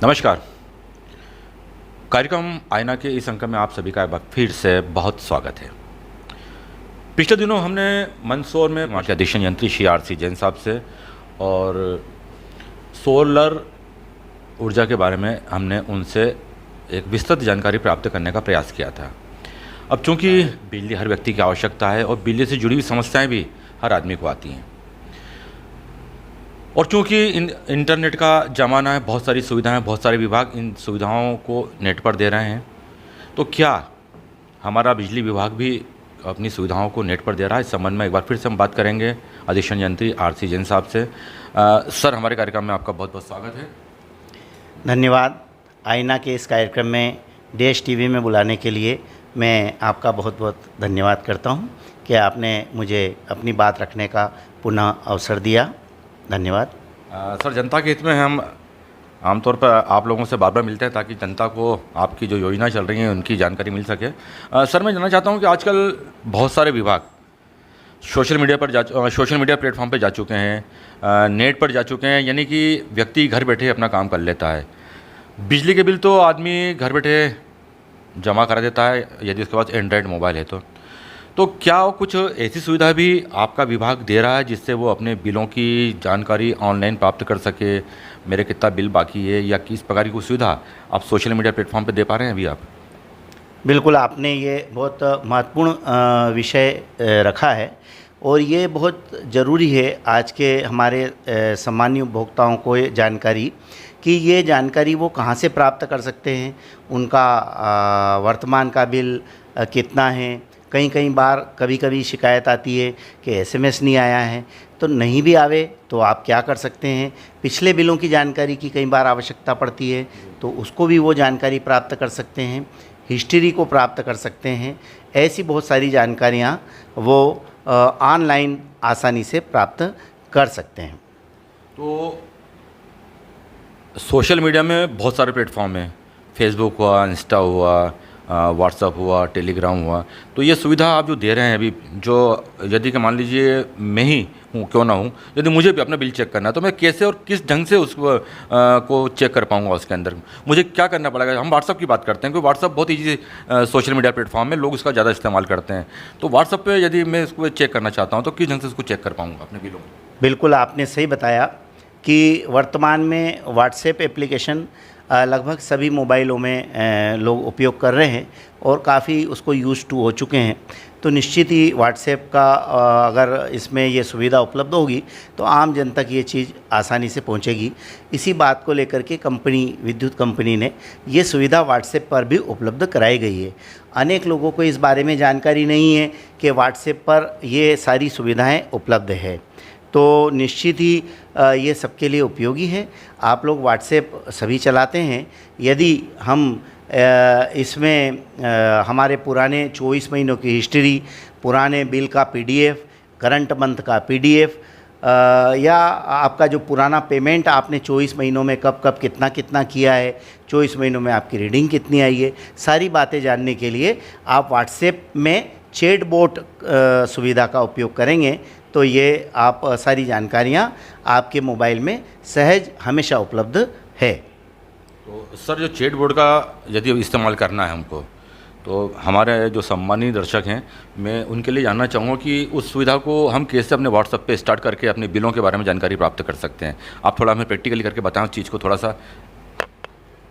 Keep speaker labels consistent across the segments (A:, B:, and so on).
A: नमस्कार। कार्यक्रम आईना के इस अंक में आप सभी का एक बार फिर से बहुत स्वागत है। पिछले दिनों हमने मंदसौर में वहाँ के अधिशासी यंत्री श्री आर सी जैन साहब से और सोलर ऊर्जा के बारे में हमने उनसे एक विस्तृत जानकारी प्राप्त करने का प्रयास किया था। अब चूँकि बिजली हर व्यक्ति की आवश्यकता है और बिजली से जुड़ी हुई समस्याएं भी हर आदमी को आती हैं, और चूँकि इंटरनेट का ज़माना है, बहुत सारी सुविधाएं, बहुत सारे विभाग इन सुविधाओं को नेट पर दे रहे हैं, तो क्या हमारा बिजली विभाग भी अपनी सुविधाओं को नेट पर दे रहा है? इस संबंध में एक बार फिर से हम बात करेंगे अधिशासी यंत्री आर सी जैन साहब से। सर, हमारे कार्यक्रम में आपका बहुत बहुत स्वागत है।
B: धन्यवाद। आईना के इस कार्यक्रम में देश टीवी में बुलाने के लिए मैं आपका बहुत बहुत धन्यवाद करता हूं कि आपने मुझे अपनी बात रखने का पुनः अवसर दिया। धन्यवाद।
A: सर, जनता के हित में हम आमतौर पर आप लोगों से बार बार मिलते हैं ताकि जनता को आपकी जो योजना चल रही हैं उनकी जानकारी मिल सके। सर, मैं जानना चाहता हूं कि आजकल बहुत सारे विभाग सोशल मीडिया प्लेटफॉर्म पर जा चुके हैं, नेट पर जा चुके हैं, यानी कि व्यक्ति घर बैठे अपना काम कर लेता है। बिजली के बिल तो आदमी घर बैठे जमा करा देता है यदि उसके पास एंड्रॉयड मोबाइल है तो क्या कुछ ऐसी सुविधा भी आपका विभाग दे रहा है जिससे वो अपने बिलों की जानकारी ऑनलाइन प्राप्त कर सके? मेरे कितना बिल बाकी है या किस प्रकार की कोई सुविधा आप सोशल मीडिया प्लेटफॉर्म पे दे पा रहे हैं अभी आप?
B: बिल्कुल, आपने ये बहुत महत्वपूर्ण विषय रखा है और ये बहुत ज़रूरी है आज के हमारे सामान्य उपभोक्ताओं को ये जानकारी कि ये जानकारी वो कहाँ से प्राप्त कर सकते हैं, उनका वर्तमान का बिल कितना है। कई बार कभी शिकायत आती है कि एसएमएस नहीं आया है, तो नहीं भी आवे तो आप क्या कर सकते हैं, पिछले बिलों की जानकारी की कई बार आवश्यकता पड़ती है तो उसको भी वो जानकारी प्राप्त कर सकते हैं, हिस्ट्री को प्राप्त कर सकते हैं। ऐसी बहुत सारी जानकारियाँ वो ऑनलाइन आसानी से प्राप्त कर सकते हैं।
A: तो सोशल मीडिया में बहुत सारे प्लेटफॉर्म हैं, फेसबुक हुआ, इंस्टा हुआ, व्हाट्सअप हुआ, टेलीग्राम हुआ, तो ये सुविधा आप जो दे रहे हैं अभी, जो यदि कि मान लीजिए मैं ही हूँ क्यों ना हूँ, यदि मुझे भी अपना बिल चेक करना है तो मैं कैसे और किस ढंग से उसको को चेक कर पाऊँगा? उसके अंदर मुझे क्या करना पड़ेगा? हम व्हाट्सअप की बात करते हैं क्योंकि व्हाट्सअप बहुत ईजी सोशल मीडिया प्लेटफॉर्म है, लोग उसका ज़्यादा इस्तेमाल करते हैं। तो व्हाट्सअप पर यदि मैं इसको चेक करना चाहता हूँ तो किस ढंग से उसको चेक कर पाऊँगा अपने बिलों को?
B: बिल्कुल, आपने सही बताया कि वर्तमान में व्हाट्सएप एप्लीकेशन लगभग सभी मोबाइलों में लोग उपयोग कर रहे हैं और काफ़ी उसको यूज़ टू हो चुके हैं। तो निश्चित ही व्हाट्सएप का अगर इसमें ये सुविधा उपलब्ध होगी तो आम जन तक ये चीज़ आसानी से पहुंचेगी। इसी बात को लेकर के विद्युत कंपनी ने ये सुविधा व्हाट्सएप पर भी उपलब्ध कराई गई है। अनेक लोगों को इस बारे में जानकारी नहीं है कि व्हाट्सएप पर ये सारी सुविधाएँ उपलब्ध है, तो निश्चित ही ये सबके लिए उपयोगी है। आप लोग व्हाट्सएप सभी चलाते हैं, यदि हम इसमें हमारे पुराने 24 महीनों की हिस्ट्री, पुराने बिल का पीडीएफ, करंट मंथ का पीडीएफ, या आपका जो पुराना पेमेंट आपने 24 महीनों में कब कितना किया है, 24 महीनों में आपकी रीडिंग कितनी आई है, सारी बातें जानने के लिए आप व्हाट्सएप में चैटबॉट सुविधा का उपयोग करेंगे तो ये आप सारी जानकारियाँ आपके मोबाइल में सहज हमेशा उपलब्ध है।
A: तो सर, जो चैटबॉट का यदि इस्तेमाल करना है हमको, तो हमारे जो सम्मानित दर्शक हैं, मैं उनके लिए जानना चाहूँगा कि उस सुविधा को हम कैसे अपने व्हाट्सएप पे स्टार्ट करके अपने बिलों के बारे में जानकारी प्राप्त कर सकते हैं? आप थोड़ा हमें प्रैक्टिकली करके बताएं उस चीज़ को थोड़ा सा।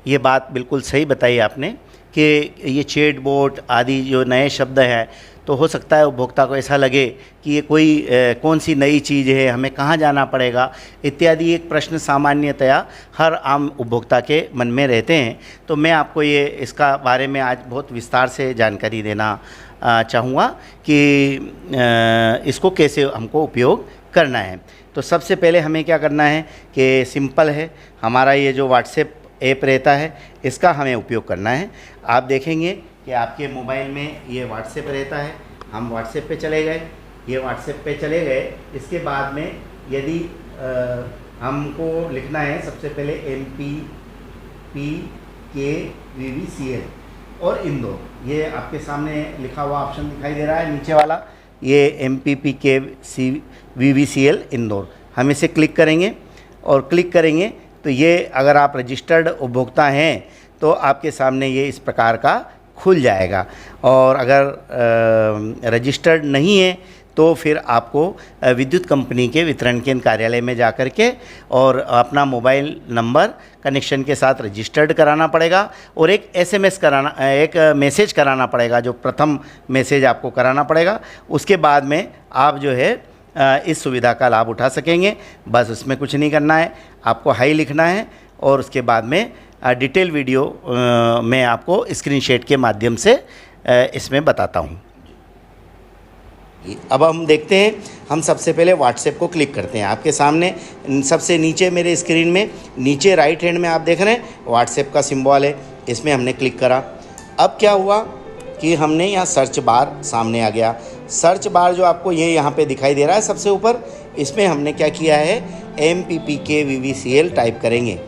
B: ये बात बिल्कुल सही बताई आपने कि ये चैटबॉट आदि जो नए शब्द हैं, तो हो सकता है उपभोक्ता को ऐसा लगे कि ये कोई कौन सी नई चीज़ है, हमें कहाँ जाना पड़ेगा इत्यादि एक प्रश्न सामान्यतया हर आम उपभोक्ता के मन में रहते हैं। तो मैं आपको ये इसका बारे में आज बहुत विस्तार से जानकारी देना चाहूँगा कि इसको कैसे हमको उपयोग करना है। तो सबसे पहले हमें क्या करना है कि सिंपल है, हमारा ये जो व्हाट्सएप ऐप रहता है इसका हमें उपयोग करना है। आप देखेंगे कि आपके मोबाइल में ये व्हाट्सएप रहता है, हम व्हाट्सएप पे चले गए, ये व्हाट्सएप पे चले गए। इसके बाद में यदि हमको लिखना है सबसे पहले MPPKVVCL और इंदौर, ये आपके सामने लिखा हुआ ऑप्शन दिखाई दे रहा है नीचे वाला, ये MPPKVVCL इंदौर, हम इसे क्लिक करेंगे और क्लिक करेंगे तो ये अगर आप रजिस्टर्ड उपभोक्ता हैं तो आपके सामने ये इस प्रकार का खुल जाएगा। और अगर रजिस्टर्ड नहीं है तो फिर आपको विद्युत कंपनी के वितरण केंद्र कार्यालय में जा कर के और अपना मोबाइल नंबर कनेक्शन के साथ रजिस्टर्ड कराना पड़ेगा और एक एसएमएस कराना, एक मैसेज कराना पड़ेगा, जो प्रथम मैसेज आपको कराना पड़ेगा। उसके बाद में आप जो है इस सुविधा का लाभ उठा सकेंगे। बस उसमें कुछ नहीं करना है, आपको हाई लिखना है और उसके बाद में डिटेल वीडियो मैं आपको स्क्रीनशॉट के माध्यम से इसमें बताता हूँ। अब हम देखते हैं, हम सबसे पहले व्हाट्सएप को क्लिक करते हैं। आपके सामने सबसे नीचे मेरे स्क्रीन में नीचे राइट हैंड में आप देख रहे हैं व्हाट्सएप का सिंबल है, इसमें हमने क्लिक करा। अब क्या हुआ कि हमने यहाँ सर्च बार सामने आ गया। सर्च बार जो आपको ये यहाँ पे दिखाई दे रहा है सबसे ऊपर, इसमें हमने क्या किया है, MPPK VVCL टाइप करेंगे,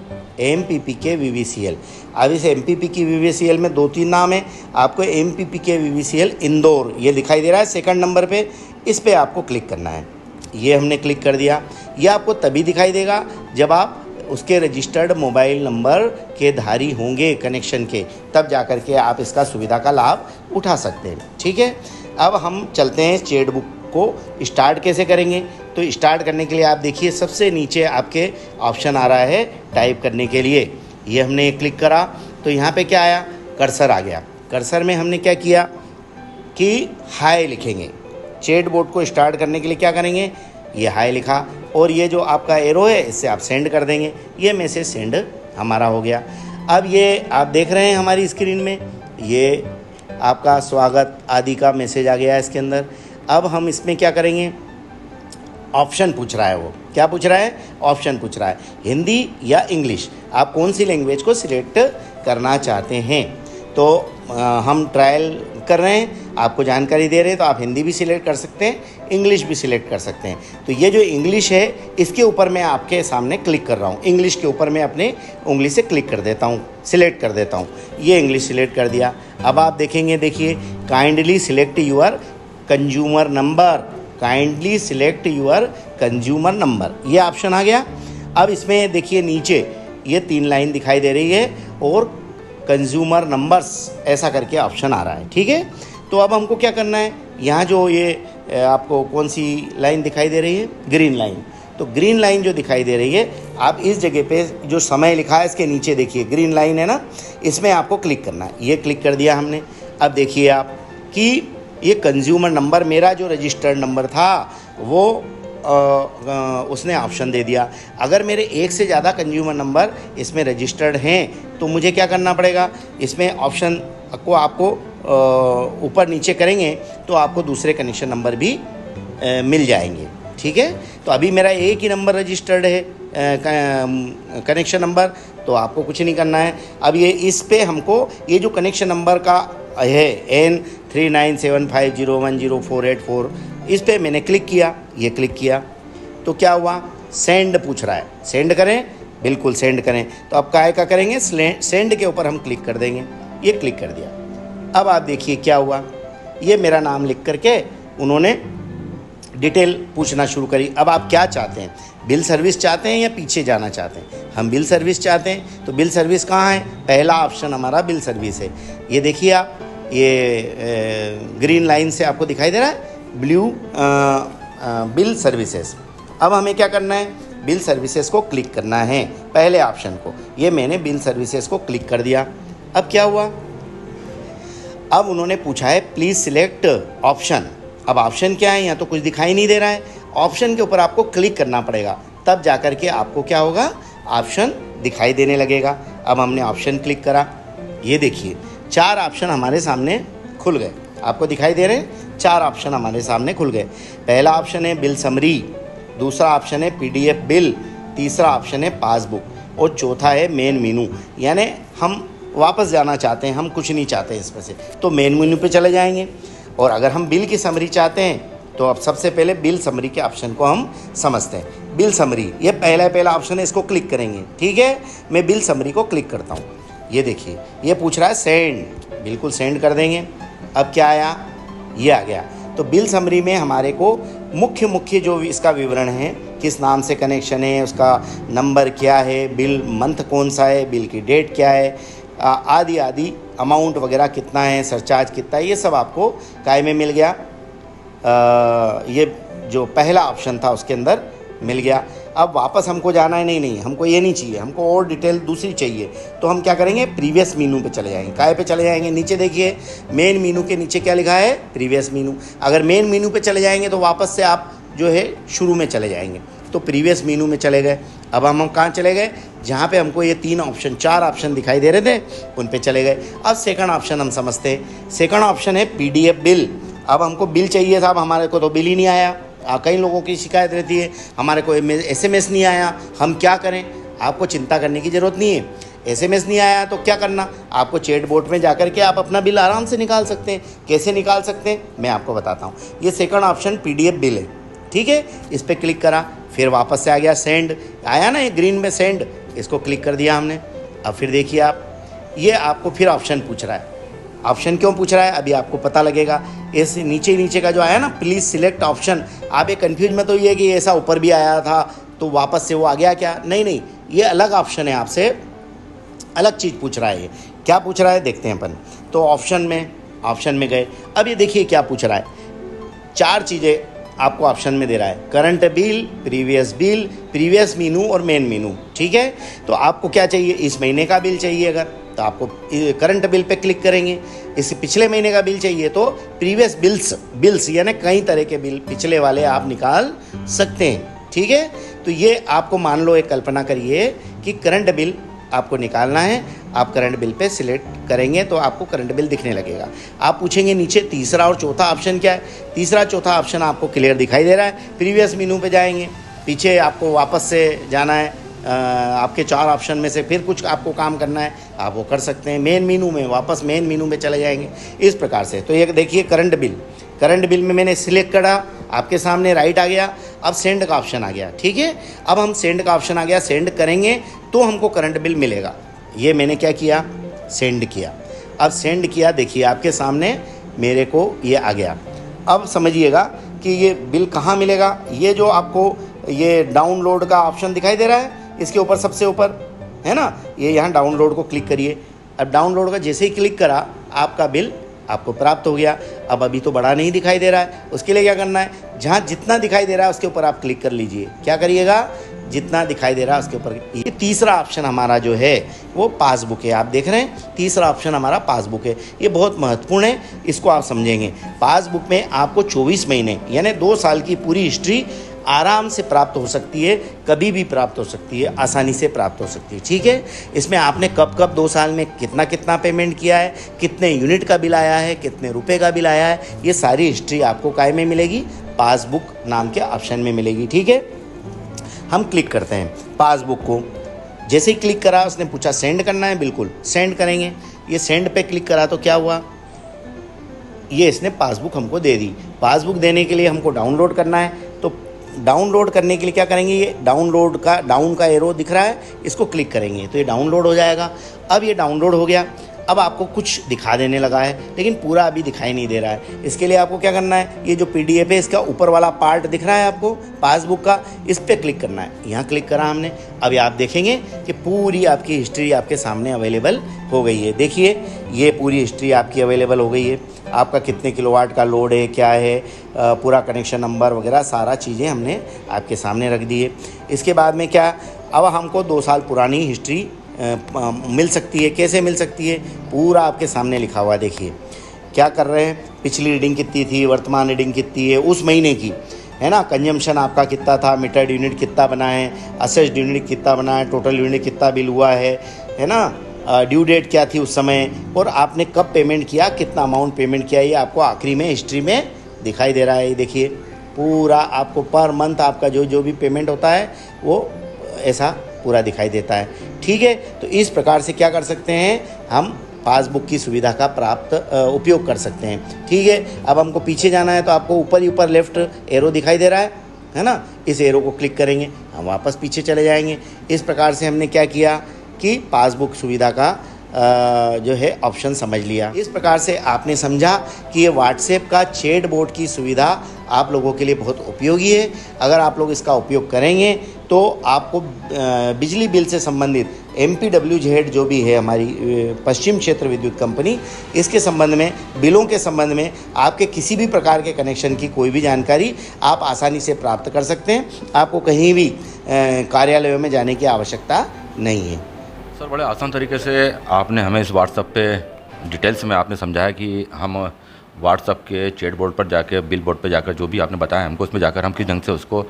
B: MPPK VVCL। अब इस MPPK VVCL में 2-3 नाम है, आपको MPPK VVCL इंदौर ये दिखाई दे रहा है सेकंड नंबर पे, इस पे आपको क्लिक करना है। ये हमने क्लिक कर दिया। ये आपको तभी दिखाई देगा जब आप उसके रजिस्टर्ड मोबाइल नंबर के धारी होंगे कनेक्शन के, तब जा कर के आप इसका सुविधा का लाभ उठा सकते हैं। ठीक है, अब हम चलते हैं चैट बुक को स्टार्ट कैसे करेंगे। तो स्टार्ट करने के लिए आप देखिए सबसे नीचे आपके ऑप्शन आ रहा है टाइप करने के लिए, ये हमने क्लिक करा तो यहाँ पे क्या आया, कर्सर आ गया। कर्सर में हमने क्या किया कि हाय लिखेंगे। चैट बोर्ड को स्टार्ट करने के लिए क्या करेंगे, ये हाय लिखा और ये जो आपका एरो है इससे आप सेंड कर देंगे, ये मैसेज सेंड हमारा हो गया। अब ये आप देख रहे हैं हमारी स्क्रीन में ये आपका स्वागत आदि का मैसेज आ गया है इसके अंदर। अब हम इसमें क्या करेंगे, ऑप्शन पूछ रहा है, वो क्या पूछ रहा है, ऑप्शन पूछ रहा है, हिंदी या इंग्लिश, आप कौन सी लैंग्वेज को सिलेक्ट करना चाहते हैं। तो हम ट्रायल कर रहे हैं, आपको जानकारी दे रहे हैं, तो आप हिंदी भी सिलेक्ट कर सकते हैं, इंग्लिश भी सिलेक्ट कर सकते हैं। तो ये जो इंग्लिश है इसके ऊपर मैं आपके सामने क्लिक कर रहा हूँ, इंग्लिश के ऊपर मैं अपने उंगली से क्लिक कर देता हूँ, सिलेक्ट कर देता हूँ, ये इंग्लिश सिलेक्ट कर दिया। अब आप देखेंगे, देखिए kindly select your consumer number, kindly select your consumer number, ये ऑप्शन आ गया। अब इसमें देखिए नीचे ये 3 लाइन दिखाई दे रही है और कंज्यूमर नंबर्स ऐसा करके ऑप्शन आ रहा है। ठीक है, तो अब हमको क्या करना है, यहाँ जो ये आपको कौन सी लाइन दिखाई दे रही है, ग्रीन लाइन, तो ग्रीन लाइन जो दिखाई दे रही है, आप इस जगह पे जो समय लिखा है इसके नीचे देखिए ग्रीन लाइन है ना, इसमें आपको क्लिक करना है। ये क्लिक कर दिया हमने। अब देखिए आप कि ये कंज्यूमर नंबर मेरा जो रजिस्टर्ड नंबर था वो उसने ऑप्शन दे दिया। अगर मेरे एक से ज़्यादा कंज्यूमर नंबर इसमें रजिस्टर्ड हैं तो मुझे क्या करना पड़ेगा, इसमें ऑप्शन को आपको ऊपर नीचे करेंगे तो आपको दूसरे कनेक्शन नंबर भी मिल जाएंगे। ठीक है, तो अभी मेरा एक ही नंबर रजिस्टर्ड है कनेक्शन नंबर, तो आपको कुछ नहीं करना है। अब ये इस पे हमको ये जो कनेक्शन नंबर का है N3975010484, इस पे मैंने क्लिक किया, ये क्लिक किया तो क्या हुआ, सेंड पूछ रहा है, सेंड करें, बिल्कुल सेंड करें। तो अब काय का करेंगे, सेंड के ऊपर हम क्लिक कर देंगे, ये क्लिक कर दिया। अब आप देखिए क्या हुआ, ये मेरा नाम लिख करके उन्होंने डिटेल पूछना शुरू करी। अब आप क्या चाहते हैं, बिल सर्विस चाहते हैं या पीछे जाना चाहते हैं। हम बिल सर्विस चाहते हैं, तो बिल सर्विस कहाँ है, पहला ऑप्शन हमारा बिल सर्विस है। ये देखिए आप, ये ग्रीन लाइन से आपको दिखाई दे रहा है ब्लू बिल सर्विसेज। अब हमें क्या करना है, बिल सर्विसेज को क्लिक करना है, पहले ऑप्शन को। ये मैंने बिल सर्विसेज को क्लिक कर दिया। अब क्या हुआ, अब उन्होंने पूछा है प्लीज़ सिलेक्ट ऑप्शन। अब ऑप्शन क्या है, यहाँ तो कुछ दिखाई नहीं दे रहा है, ऑप्शन के ऊपर आपको क्लिक करना पड़ेगा, तब जा कर के आपको क्या होगा, ऑप्शन दिखाई देने लगेगा। अब हमने ऑप्शन क्लिक करा, ये देखिए 4 ऑप्शन हमारे सामने खुल गए, आपको दिखाई दे रहे हैं 4 ऑप्शन हमारे सामने खुल गए। पहला ऑप्शन है बिल समरी, दूसरा ऑप्शन है PDF बिल, तीसरा ऑप्शन है पासबुक और चौथा है मेन मेनू। यानी हम वापस जाना चाहते हैं, हम कुछ नहीं चाहते इसमें से, तो मेन मेनू पे चले जाएंगे। और अगर हम बिल की समरी चाहते हैं तो अब सबसे पहले बिल समरी के ऑप्शन को हम समझते हैं। बिल समरी ये पहला ऑप्शन है, इसको क्लिक करेंगे। ठीक है, मैं बिल समरी को क्लिक करता हूँ, ये देखिए ये पूछ रहा है सेंड, बिल्कुल सेंड कर देंगे। अब क्या आया, ये आ गया। तो बिल समरी में हमारे को मुख्य जो इसका विवरण है किस नाम से कनेक्शन है, उसका नंबर क्या है, बिल मंथ कौन सा है, बिल की डेट क्या है, आदि आदि, अमाउंट वगैरह कितना है, सरचार्ज कितना है, ये सब आपको काय में मिल गया। ये जो पहला ऑप्शन था उसके अंदर मिल गया। अब वापस हमको जाना है, नहीं हमको ये नहीं चाहिए, हमको और डिटेल दूसरी चाहिए, तो हम क्या करेंगे, प्रीवियस मीनू पे चले जाएंगे। काय पे चले जाएंगे, नीचे देखिए मेन मीनू के नीचे क्या लिखा है, प्रीवियस मीनू। अगर मेन मीनू पे चले जाएंगे तो वापस से आप जो है शुरू में चले जाएंगे, तो प्रीवियस मीनू में चले गए। अब हम कहाँ चले गए, जहाँ पे हमको ये 4 ऑप्शन दिखाई दे रहे थे उन पे चले गए। अब सेकंड ऑप्शन हम समझते हैं। सेकंड ऑप्शन है PDF बिल। अब हमको बिल चाहिए साहब, हमारे को तो बिल ही नहीं आया। कई लोगों की शिकायत रहती है, हमारे को SMS नहीं आया, हम क्या करें। आपको चिंता करने की ज़रूरत नहीं है। SMS नहीं आया तो क्या करना, आपको चैट बोट में जाकर के आप अपना बिल आराम से निकाल सकते हैं। कैसे निकाल सकते हैं मैं आपको बताता हूँ। ये सेकंड ऑप्शन PDF बिल है, ठीक है। इस पर क्लिक करा, फिर वापस से आ गया सेंड, आया ना ये ग्रीन में सेंड, इसको क्लिक कर दिया हमने। अब फिर देखिए आप, ये आपको फिर ऑप्शन पूछ रहा है। ऑप्शन क्यों पूछ रहा है अभी आपको पता लगेगा। इस नीचे का जो आया ना, प्लीज़ सिलेक्ट ऑप्शन, आप ये कन्फ्यूज मत होइए कि ऐसा ऊपर भी आया था तो वापस से वो आ गया क्या, नहीं, ये अलग ऑप्शन है, आपसे अलग चीज़ पूछ रहा है। ये क्या पूछ रहा है देखते हैं अपन। तो ऑप्शन में गए। अब ये देखिए क्या पूछ रहा है, 4 चीज़ें आपको ऑप्शन में दे रहा है, करंट बिल, प्रीवियस मीनू और मेन मीनू, ठीक है। तो आपको क्या चाहिए, इस महीने का बिल चाहिए अगर, तो आपको करंट बिल पे क्लिक करेंगे। इस पिछले महीने का बिल चाहिए तो प्रीवियस बिल्स यानी कई तरह के बिल पिछले वाले आप निकाल सकते हैं, ठीक है। तो ये आपको मान लो, एक कल्पना करिए कि करंट बिल आपको निकालना है। आप करंट बिल पे सिलेक्ट करेंगे तो आपको करंट बिल दिखने लगेगा। आप पूछेंगे नीचे तीसरा और चौथा ऑप्शन क्या है। तीसरा चौथा ऑप्शन आपको क्लियर दिखाई दे रहा है। प्रीवियस मीनू पे जाएंगे, पीछे आपको वापस से जाना है। आपके 4 ऑप्शन में से फिर कुछ आपको काम करना है, आप वो कर सकते हैं। मेन मीनू में वापस मेन मीनू में चले जाएंगे, इस प्रकार से। तो ये देखिए करंट बिल में मैंने सिलेक्ट करा, आपके सामने राइट आ गया। अब सेंड का ऑप्शन आ गया, ठीक है। अब हम सेंड का ऑप्शन आ गया, सेंड करेंगे तो हमको करंट बिल मिलेगा। ये मैंने क्या किया, सेंड किया। अब सेंड किया, देखिए आपके सामने मेरे को ये आ गया। अब समझिएगा कि ये बिल कहाँ मिलेगा। ये जो आपको ये डाउनलोड का ऑप्शन दिखाई दे रहा है, इसके ऊपर सबसे ऊपर है ना, ये यहाँ डाउनलोड को क्लिक करिए। अब डाउनलोड का जैसे ही क्लिक करा, आपका बिल आपको प्राप्त हो गया। अब अभी तो बड़ा नहीं दिखाई दे रहा है, उसके लिए क्या करना है, जहाँ जितना दिखाई दे रहा है उसके ऊपर आप क्लिक कर लीजिए। क्या करिएगा, जितना दिखाई दे रहा है उसके ऊपर। ये तीसरा ऑप्शन हमारा जो है वो पासबुक है। आप देख रहे हैं, तीसरा ऑप्शन हमारा पासबुक है। ये बहुत महत्वपूर्ण है, इसको आप समझेंगे। पासबुक में आपको 24 महीने यानी 2 साल की पूरी हिस्ट्री आराम से प्राप्त हो सकती है, कभी भी प्राप्त हो सकती है, आसानी से प्राप्त हो सकती है, ठीक है। इसमें आपने कब 2 साल में कितना पेमेंट किया है, कितने यूनिट का बिल आया है, कितने रुपए का बिल आया है, ये सारी हिस्ट्री आपको काय में मिलेगी, पासबुक नाम के ऑप्शन में मिलेगी, ठीक है। हम क्लिक करते हैं पासबुक को। जैसे ही क्लिक करा, उसने पूछा सेंड करना है, बिल्कुल सेंड करेंगे। ये सेंड पे क्लिक करा तो क्या हुआ, ये इसने पासबुक हमको दे दी। पासबुक देने के लिए हमको डाउनलोड करना है, तो डाउनलोड करने के लिए क्या करेंगे, ये डाउन का एरो दिख रहा है, इसको क्लिक करेंगे तो ये डाउनलोड हो जाएगा। अब ये डाउनलोड हो गया। अब आपको कुछ दिखा देने लगा है, लेकिन पूरा अभी दिखाई नहीं दे रहा है। इसके लिए आपको क्या करना है, ये जो PDF है इसका ऊपर वाला पार्ट दिख रहा है आपको पासबुक का, इस पर क्लिक करना है। यहाँ क्लिक करा हमने। अभी आप देखेंगे कि पूरी आपकी हिस्ट्री आपके सामने अवेलेबल हो गई है। देखिए ये पूरी हिस्ट्री आपकी अवेलेबल हो गई है। आपका कितने किलोवाट का लोड है, क्या है, पूरा कनेक्शन नंबर वगैरह सारा चीज़ें हमने आपके सामने रख दी है। इसके बाद में क्या, अब हमको 2 साल पुरानी हिस्ट्री मिल सकती है। कैसे मिल सकती है, पूरा आपके सामने लिखा हुआ है। देखिए क्या कर रहे हैं, पिछली रीडिंग कितनी थी, वर्तमान रीडिंग कितनी है उस महीने की, है ना। कंजम्पशन आपका कितना था, मीटर्ड यूनिट कितना बना है, असेस्ड यूनिट कितना बना है, टोटल यूनिट कितना बिल हुआ है ना, ड्यू डेट क्या थी उस समय, और आपने कब पेमेंट किया, कितना अमाउंट पेमेंट किया, ये आपको आखिरी में हिस्ट्री में दिखाई दे रहा है। देखिए पूरा आपको पर मंथ आपका जो भी पेमेंट होता है वो ऐसा पूरा दिखाई देता है, ठीक है। तो इस प्रकार से क्या कर सकते हैं, हम पासबुक की सुविधा का उपयोग कर सकते हैं, ठीक है। अब हमको पीछे जाना है तो आपको ऊपर ही ऊपर लेफ्ट एरो दिखाई दे रहा है ना, इस एरो को क्लिक करेंगे, हम वापस पीछे चले जाएंगे। इस प्रकार से हमने क्या किया कि पासबुक सुविधा का जो है ऑप्शन समझ लिया। इस प्रकार से आपने समझा कि ये व्हाट्सएप का चैट बोट की सुविधा आप लोगों के लिए बहुत उपयोगी है। अगर आप लोग इसका उपयोग करेंगे तो आपको बिजली बिल से संबंधित MPWZ जो भी है हमारी पश्चिम क्षेत्र विद्युत कंपनी, इसके संबंध में, बिलों के संबंध में आपके किसी भी प्रकार के कनेक्शन की कोई भी जानकारी आप आसानी से प्राप्त कर सकते हैं। आपको कहीं भी कार्यालयों में जाने की आवश्यकता नहीं है।
A: सर, बड़े आसान तरीके से आपने हमें इस व्हाट्सएप पे डिटेल्स में आपने समझाया कि हम व्हाट्सएप के चैट बोर्ड पर जाकर, बिल बोर्ड पर जाकर, जो भी आपने बताया हमको, उसमें जाकर हम किस ढंग से उसको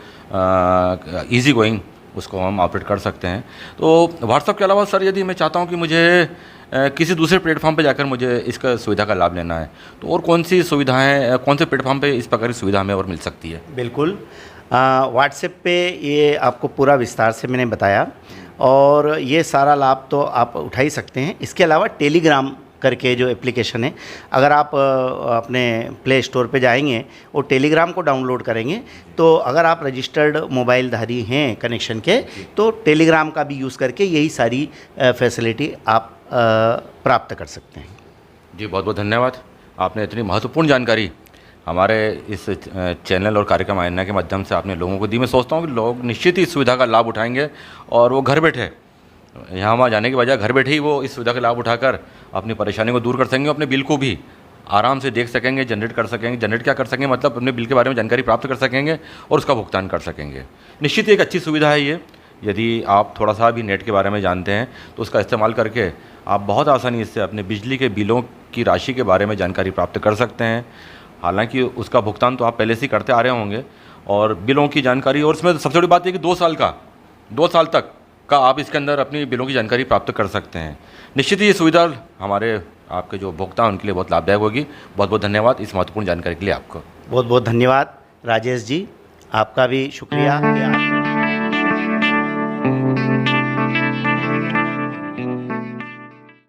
A: ईज़ी गोइंग उसको हम ऑपरेट कर सकते हैं। तो व्हाट्सएप के अलावा सर, यदि मैं चाहता हूँ कि मुझे किसी दूसरे प्लेटफॉर्म पे जाकर मुझे इसका सुविधा का लाभ लेना है, तो और कौन सी सुविधाएँ, कौन से प्लेटफॉर्म पे इस प्रकार की सुविधा हमें और मिल सकती है?
B: बिल्कुल, व्हाट्सएप पे ये आपको पूरा विस्तार से मैंने बताया और ये सारा लाभ तो आप उठा ही सकते हैं। इसके अलावा टेलीग्राम करके जो एप्लीकेशन है, अगर आप अपने प्ले स्टोर पे जाएंगे और टेलीग्राम को डाउनलोड करेंगे, तो अगर आप रजिस्टर्ड मोबाइल धारी हैं कनेक्शन के, तो टेलीग्राम का भी यूज़ करके यही सारी फैसिलिटी आप प्राप्त कर सकते हैं।
A: जी, बहुत बहुत धन्यवाद। आपने इतनी महत्वपूर्ण जानकारी हमारे इस चैनल और कार्यक्रम आईना के माध्यम से आपने लोगों को दी। मैं सोचता हूँ कि लोग निश्चित ही इस सुविधा का लाभ उठाएंगे और वो घर बैठे, यहाँ वहाँ जाने के बजाय घर बैठे ही वो इस सुविधा का लाभ उठाकर अपनी परेशानी को दूर कर सकेंगे, अपने बिल को भी आराम से देख सकेंगे, जनरेट कर सकेंगे। जनरेट क्या कर सकेंगे, मतलब अपने बिल के बारे में जानकारी प्राप्त कर सकेंगे और उसका भुगतान कर सकेंगे। निश्चित ही एक अच्छी सुविधा है ये। यदि आप थोड़ा सा भी नेट के बारे में जानते हैं तो उसका इस्तेमाल करके आप बहुत आसानी से अपने बिजली के बिलों की राशि के बारे में जानकारी प्राप्त कर सकते हैं। हालांकि उसका भुगतान तो आप पहले से ही करते आ रहे होंगे, और बिलों की जानकारी, और इसमें सबसे बड़ी बात है कि 2 साल तक का आप इसके अंदर अपनी बिलों की जानकारी प्राप्त कर सकते हैं। निश्चित ही ये सुविधा हमारे आपके जो उपभोक्ता हैं उनके लिए बहुत लाभदायक होगी। बहुत बहुत धन्यवाद इस महत्वपूर्ण जानकारी के लिए आपको।
B: बहुत बहुत धन्यवाद राजेश जी, आपका भी शुक्रिया कि आप